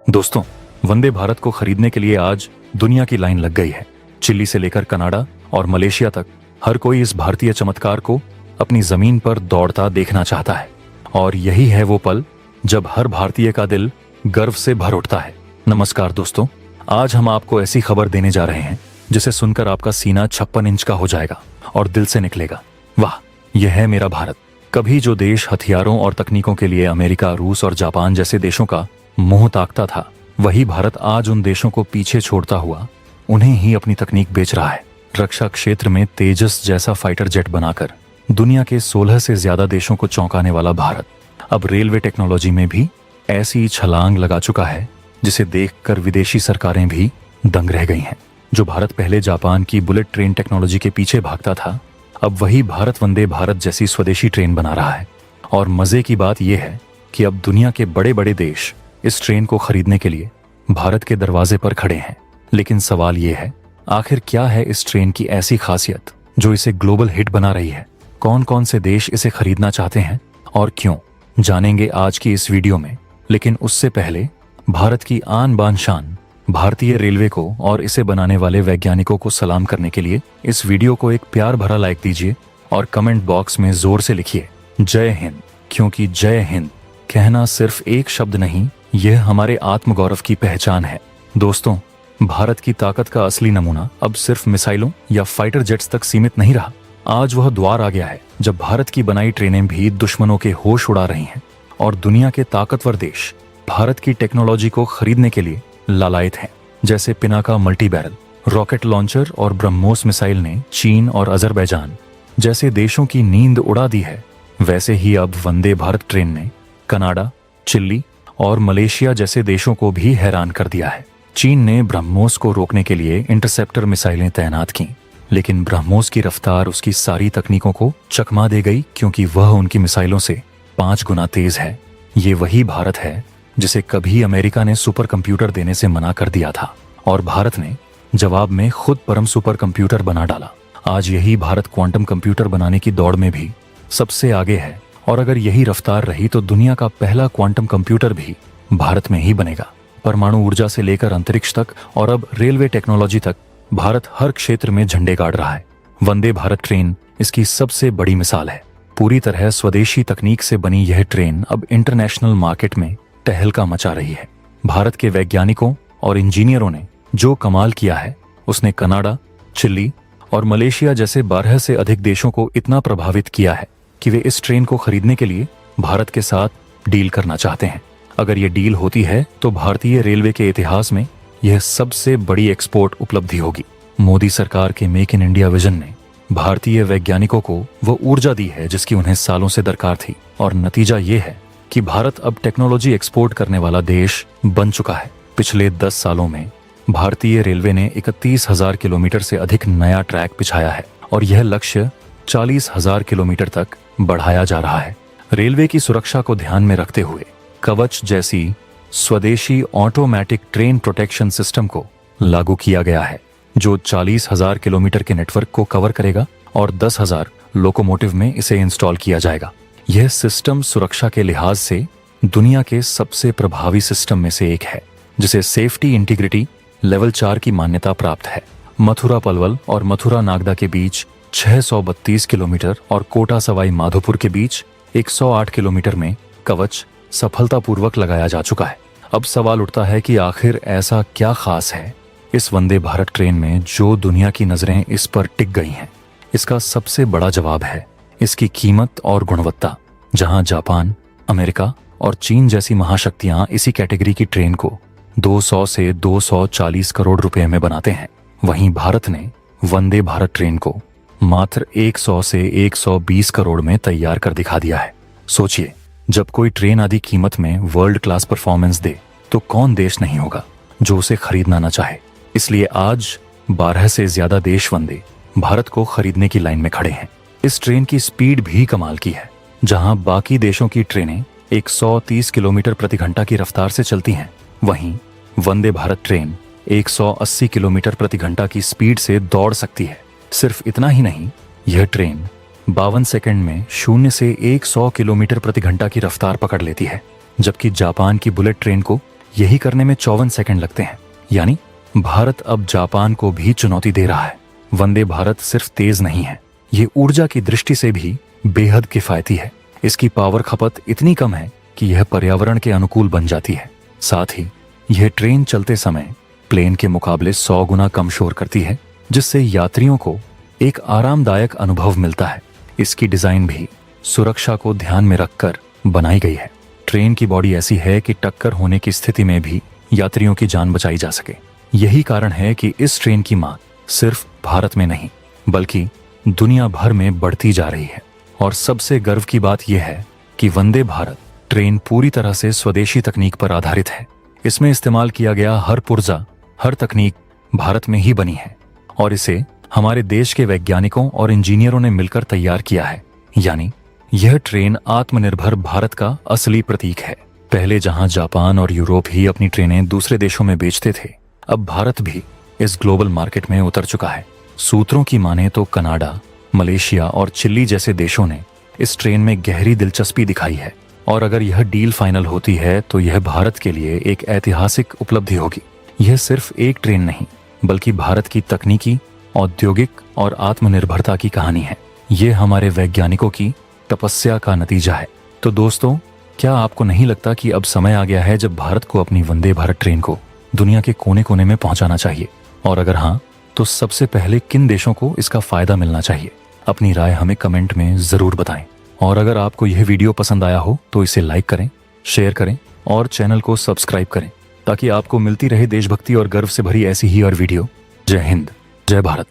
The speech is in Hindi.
दोस्तों, वंदे भारत को खरीदने के लिए आज दुनिया की लाइन लग गई है। चिली से लेकर कनाडा और मलेशिया तक हर कोई इस भारतीय चमत्कार को अपनी जमीन पर दौड़ता देखना चाहता है। और यही है वो पल जब हर भारतीय का दिल गर्व से भर उठता है। नमस्कार दोस्तों, आज हम आपको ऐसी खबर देने जा रहे हैं जिसे सुनकर आपका सीना 56 इंच का हो जाएगा और दिल से निकलेगा, वाह, यह है मेरा भारत। कभी जो देश हथियारों और तकनीकों के लिए अमेरिका, रूस और जापान जैसे देशों का मुंह ताकता था, वही भारत आज उन देशों को पीछे छोड़ता हुआ उन्हें ही अपनी तकनीक बेच रहा है। रक्षा क्षेत्र में तेजस जैसा फाइटर जेट बनाकर दुनिया के 16 से ज्यादा देशों को चौंकाने वाला भारत अब रेलवे टेक्नोलॉजी में भी ऐसी छलांग लगा चुका है जिसे देखकर विदेशी सरकारें भी दंग रह गई हैं। जो भारत पहले जापान की बुलेट ट्रेन टेक्नोलॉजी के पीछे भागता था, अब वही भारत वंदे भारत जैसी स्वदेशी ट्रेन बना रहा है। और मजे की बात यह है कि अब दुनिया के बड़े बड़े देश इस ट्रेन को खरीदने के लिए भारत के दरवाजे पर खड़े हैं। लेकिन सवाल यह है, आखिर क्या है इस ट्रेन की ऐसी खासियत जो इसे ग्लोबल हिट बना रही है? कौन कौन से देश इसे खरीदना चाहते हैं और क्यों, जानेंगे आज की इस वीडियो में। लेकिन उससे पहले भारत की आन बान शान भारतीय रेलवे को और इसे बनाने वाले वैज्ञानिकों को सलाम करने के लिए इस वीडियो को एक प्यार भरा लाइक दीजिए और कमेंट बॉक्स में जोर से लिखिए जय हिंद, क्योंकि जय हिंद कहना सिर्फ एक शब्द नहीं, यह हमारे आत्मगौरव की पहचान है। दोस्तों, भारत की ताकत का असली नमूना अब सिर्फ मिसाइलों या फाइटर जेट्स तक सीमित नहीं रहा। आज वह द्वार आ गया है जब भारत की बनाई ट्रेनें भी दुश्मनों के होश उड़ा रही हैं और दुनिया के ताकतवर देश भारत की टेक्नोलॉजी को खरीदने के लिए लालायित हैं। जैसे Pinaka multi barrel rocket launcher और ब्रह्मोस मिसाइल ने चीन और अजरबैजान जैसे देशों की नींद उड़ा दी है, वैसे ही अब वंदे भारत ट्रेन ने कनाडा, चिली और मलेशिया जैसे देशों को भी हैरान कर दिया है। चीन ने ब्रह्मोस को रोकने के लिए इंटरसेप्टर मिसाइलें तैनात की, लेकिन ब्रह्मोस की रफ्तार उसकी सारी तकनीकों को चकमा दे गई, क्योंकि वह उनकी मिसाइलों से 5 गुना तेज है। ये वही भारत है जिसे कभी अमेरिका ने सुपर कंप्यूटर देने से मना कर दिया था और भारत ने जवाब में खुद परम सुपर कंप्यूटर बना डाला। आज यही भारत क्वांटम कंप्यूटर बनाने की दौड़ में भी सबसे आगे है और अगर यही रफ्तार रही तो दुनिया का पहला क्वांटम कंप्यूटर भी भारत में ही बनेगा। परमाणु ऊर्जा से लेकर अंतरिक्ष तक और अब रेलवे टेक्नोलॉजी तक भारत हर क्षेत्र में झंडे गाड़ रहा है। वंदे भारत ट्रेन इसकी सबसे बड़ी मिसाल है। पूरी तरह स्वदेशी तकनीक से बनी यह ट्रेन अब इंटरनेशनल मार्केट में तहलका मचा रही है। भारत के वैज्ञानिकों और इंजीनियरों ने जो कमाल किया है, उसने कनाडा, चिली और मलेशिया जैसे 12 से अधिक देशों को इतना प्रभावित किया है कि वे इस ट्रेन को खरीदने के लिए भारत के साथ डील करना चाहते हैं। अगर ये डील होती है तो भारतीय रेलवे के इतिहास में यह सबसे बड़ी एक्सपोर्ट उपलब्धि होगी। मोदी सरकार के मेक इन इंडिया विजन ने भारतीय वैज्ञानिकों को वो ऊर्जा दी है जिसकी उन्हें सालों से दरकार थी और नतीजा ये है कि भारत अब टेक्नोलॉजी एक्सपोर्ट करने वाला देश बन चुका है। पिछले 10 सालों में भारतीय रेलवे ने 31,000 किलोमीटर से अधिक नया ट्रैक बिछाया है और यह लक्ष्य 40,000 किलोमीटर तक बढ़ाया जा रहा है। रेलवे की सुरक्षा को ध्यान में रखते हुए कवच जैसी स्वदेशी ऑटोमेटिक ट्रेन प्रोटेक्शन सिस्टम को लागू किया गया है, जो 40,000 किलोमीटर के नेटवर्क को कवर करेगा और 10,000 लोकोमोटिव में इसे इंस्टॉल किया जाएगा। यह सिस्टम सुरक्षा के लिहाज से दुनिया के सबसे प्रभावी सिस्टम में से एक है, जिसे सेफ्टी इंटीग्रिटी लेवल 4 की मान्यता प्राप्त है। मथुरा पलवल और मथुरा नागदा के बीच 632 किलोमीटर और कोटा सवाई माधोपुर के बीच 108 किलोमीटर में कवच सफलतापूर्वक लगाया जा चुका है। अब सवाल उठता है कि आखिर ऐसा क्या खास है इस वंदे भारत ट्रेन में जो दुनिया की नजरें इस पर टिक गई हैं? इसका सबसे बड़ा जवाब है इसकी कीमत और गुणवत्ता। जहां जापान, अमेरिका और चीन जैसी महाशक्तियां इसी कैटेगरी की ट्रेन को 200 से 240 करोड़ रुपए में बनाते हैं, वहीं भारत ने वंदे भारत ट्रेन को मात्र 100 से 120 करोड़ में तैयार कर दिखा दिया है। सोचिए, जब कोई ट्रेन आदि कीमत में वर्ल्ड क्लास परफॉर्मेंस दे तो कौन देश नहीं होगा जो उसे खरीदना ना चाहे। इसलिए आज 12 से ज्यादा देश वंदे भारत को खरीदने की लाइन में खड़े हैं। इस ट्रेन की स्पीड भी कमाल की है। जहां बाकी देशों की ट्रेनें 130 किलोमीटर प्रति घंटा की रफ्तार से चलती हैं, वहीं वंदे भारत ट्रेन 180 किलोमीटर प्रति घंटा की स्पीड से दौड़ सकती है। सिर्फ इतना ही नहीं, यह ट्रेन 52 सेकंड में 0 से 100 किलोमीटर प्रति घंटा की रफ्तार पकड़ लेती है, जबकि जापान की बुलेट ट्रेन को यही करने में 54 सेकंड लगते हैं। यानी भारत अब जापान को भी चुनौती दे रहा है। वंदे भारत सिर्फ तेज नहीं है, ये ऊर्जा की दृष्टि से भी बेहद किफायती है। इसकी पावर खपत इतनी कम है कि यह पर्यावरण के अनुकूल बन जाती है। साथ ही यह ट्रेन चलते समय प्लेन के मुकाबले 100 गुना कम शोर करती है, जिससे यात्रियों को एक आरामदायक अनुभव मिलता है। इसकी डिजाइन भी सुरक्षा को ध्यान में रखकर बनाई गई है। ट्रेन की बॉडी ऐसी है कि टक्कर होने की स्थिति में भी यात्रियों की जान बचाई जा सके। यही कारण है कि इस ट्रेन की मांग सिर्फ भारत में नहीं बल्कि दुनिया भर में बढ़ती जा रही है। और सबसे गर्व की बात यह है कि वंदे भारत ट्रेन पूरी तरह से स्वदेशी तकनीक पर आधारित है। इसमें इस्तेमाल किया गया हर पुर्जा, हर तकनीक भारत में ही बनी है और इसे हमारे देश के वैज्ञानिकों और इंजीनियरों ने मिलकर तैयार किया है। यानी यह ट्रेन आत्मनिर्भर भारत का असली प्रतीक है। पहले जहां जापान और यूरोप ही अपनी ट्रेनें दूसरे देशों में बेचते थे, अब भारत भी इस ग्लोबल मार्केट में उतर चुका है। सूत्रों की माने तो कनाडा, मलेशिया और चिली जैसे देशों ने इस ट्रेन में गहरी दिलचस्पी दिखाई है और अगर यह डील फाइनल होती है तो यह भारत के लिए एक ऐतिहासिक उपलब्धि होगी। यह सिर्फ एक ट्रेन नहीं बल्कि भारत की तकनीकी, औद्योगिक और आत्मनिर्भरता की कहानी है। यह हमारे वैज्ञानिकों की तपस्या का नतीजा है। तो दोस्तों, क्या आपको नहीं लगता कि अब समय आ गया है जब भारत को अपनी वंदे भारत ट्रेन को दुनिया के कोने कोने में पहुंचाना चाहिए? और अगर हाँ, तो सबसे पहले किन देशों को इसका फायदा मिलना चाहिए? अपनी राय हमें कमेंट में जरूर बताएं। और अगर आपको यह वीडियो पसंद आया हो तो इसे लाइक करें, शेयर करें और चैनल को सब्सक्राइब करें ताकि आपको मिलती रहे देशभक्ति और गर्व से भरी ऐसी ही और वीडियो। जय हिंद, जय भारत।